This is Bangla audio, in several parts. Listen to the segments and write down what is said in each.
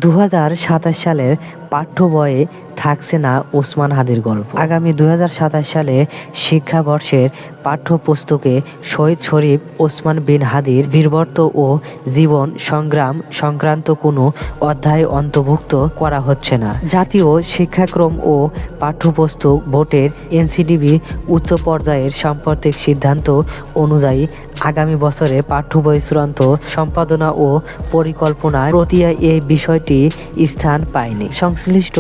2027 সালের পাঠ্য বইয়ে থাকছে না ওসমান হাদির গল্প। আগামী 2027 সালে শিক্ষাবর্ষের পাঠ্যপুস্তকে শহীদ শরীফ ওসমান বিন হাদির বীরত্ব ও জীবন সংগ্রাম সংক্রান্ত কোনো অধ্যায় অন্তর্ভুক্ত করা হচ্ছে না। জাতীয় শিক্ষাক্রম ও পাঠ্যপুস্তক বোর্ডের এনসিটিবি উচ্চ পর্যায়ের সাম্প্রতিক সিদ্ধান্ত অনুযায়ী আগামী বছরে পাঠ্যবই চূড়ান্ত সম্পাদনা ও পরিকল্পনায় প্রক্রিয়া এই বিষয়টি স্থান পায়নি। সংশ্লিষ্ট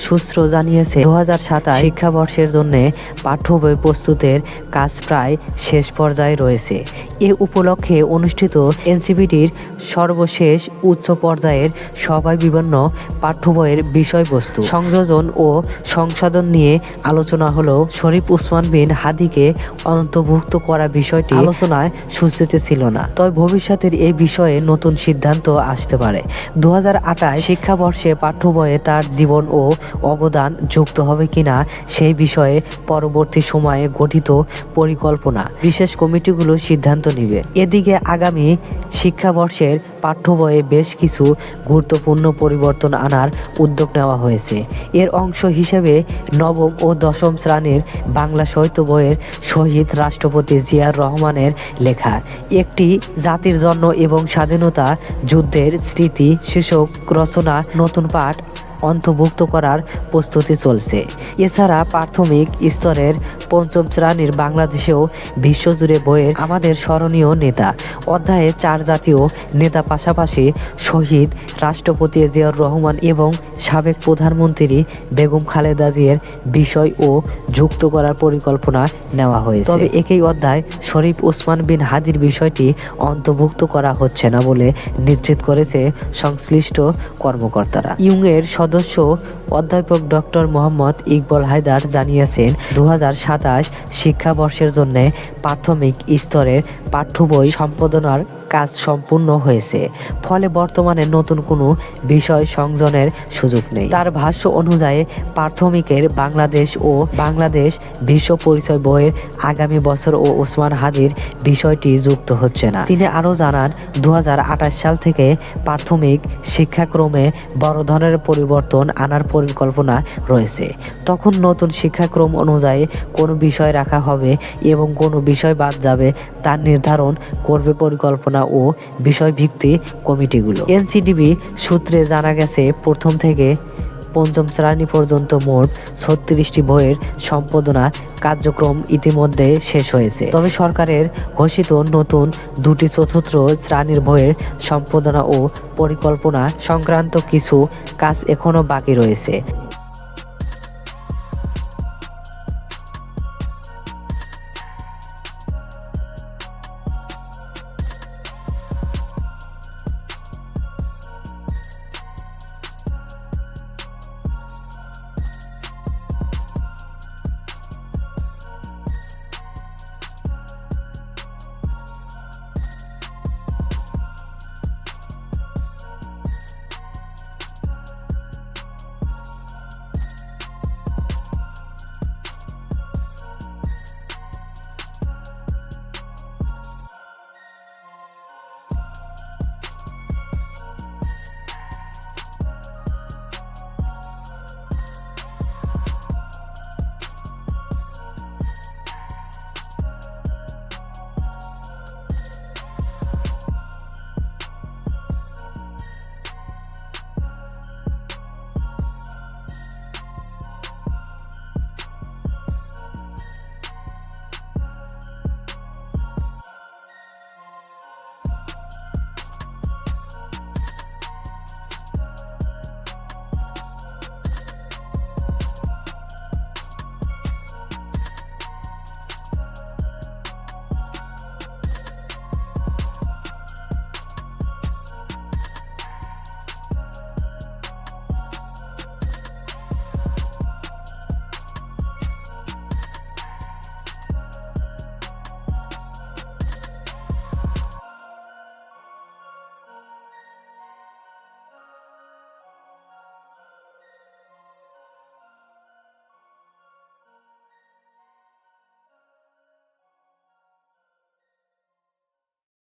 সূত্র জানিয়েছে 2027 শিক্ষাবর্ষের জন্য পাঠ্যবই প্রস্তুতের কাজ প্রায় শেষ পর্যায়ে রয়েছে। এ উপলক্ষে অনুষ্ঠিত এনসিটিবির সর্বশেষ উচ্চ পর্যায়ের সভায় বিভিন্ন পাঠ্যবইয়ের বিষয়বস্তু সংযোজন ও সংশোধন নিয়ে আলোচনা হলেও শরীফ ওসমান বিন হাদিকে অন্তর্ভুক্ত করা বিষয়টি আলোচনায় সূচিতে ছিল না। তবে ভবিষ্যতের এই বিষয়ে নতুন সিদ্ধান্ত আসতে পারে। 2028 শিক্ষাবর্ষে পাঠ্যবইয়ে তার জীবন ও অবদান যুক্ত হবে কিনা সেই বিষয়ে পরবর্তী সময়ে গঠিত পরিকল্পনা বিশেষ কমিটিগুলো সিদ্ধান্ত নেবে। এদিকে আগামী শিক্ষাবর্ষের পাঠ্যবইয়ে বেশ কিছু গুরুত্বপূর্ণ পরিবর্তন আনার উদ্যোগ নেওয়া হয়েছে। এর অংশ হিসেবে নবম ও দশম শ্রেণীর বাংলা সাহিত্য বইয়ের শহীদ রাষ্ট্রপতি জিয়াউর রহমানের লেখা একটি জাতির জন্য এবং স্বাধীনতা যুদ্ধের স্মৃতি শীর্ষক রচনা নতুন পাঠ অন্তর্ভুক্ত করার প্রস্তুতি চলছে। এছাড়া প্রাথমিক স্তরের পঞ্চম শ্রেণীর বাংলাদেশেও বিশ্বজুড়ে বইয়ের আমাদের স্মরণীয় নেতা অধ্যায়ে 4 জাতীয় নেতা পাশাপাশি শহীদ রাষ্ট্রপতি জিয়াউর রহমান এবং সাবেক প্রধানমন্ত্রী বেগম খালেদা জিয়ার বিষয়ও যুক্ত করার পরিকল্পনা নেওয়া হয়েছে। তবে একই অধ্যায় শরীফ ওসমান বিন হাদির বিষয়টি অন্তর্ভুক্ত করা হচ্ছে না বলে নিশ্চিত করেছে সংশ্লিষ্ট কর্মকর্তারা। ইউংয়ের সদস্য অধ্যাপক ডক্টর মোহাম্মদ ইকবাল হায়দার জানিয়েছেন 2027 শিক্ষাবর্ষের জন্য প্রাথমিক স্তরের পাঠ্যবই সম্পাদনার কাজ সম্পূর্ণ হয়েছে। ফলে বর্তমানে নতুন কোনো বিষয় সংযোজনের সুযোগ নেই। তার ভাষ্য অনুযায়ী প্রাথমিকের বাংলাদেশ ও বাংলাদেশ বিশ্ব পরিচয় বইয়ের আগামী বছর ও ওসমান হাদির বিষয়টি যুক্ত হচ্ছে না। তিনি আরও জানান 2028 সাল থেকে প্রাথমিক শিক্ষাক্রমে বড় ধরনের পরিবর্তন আনার পরিকল্পনা রয়েছে। তখন নতুন শিক্ষাক্রম অনুযায়ী কোন বিষয় রাখা হবে এবং কোন বিষয় বাদ যাবে তার নির্ধারণ করবে পরিকল্পনা ও বিষয়ভিত্তিক কমিটিগুলো। এনসিটিবি সূত্রে জানা গেছে প্রথম থেকে পঞ্চম শ্রেণী পর্যন্ত মোট 36টি বইয়ের সম্পাদনা কার্যক্রম ইতিমধ্যে শেষ হয়েছে। তবে সরকারের ঘোষিত নতুন 2টি চতুর্থ শ্রেণীর বইয়ের সম্পাদনা ও পরিকল্পনা সংক্রান্ত কিছু কাজ এখনো বাকি রয়েছে।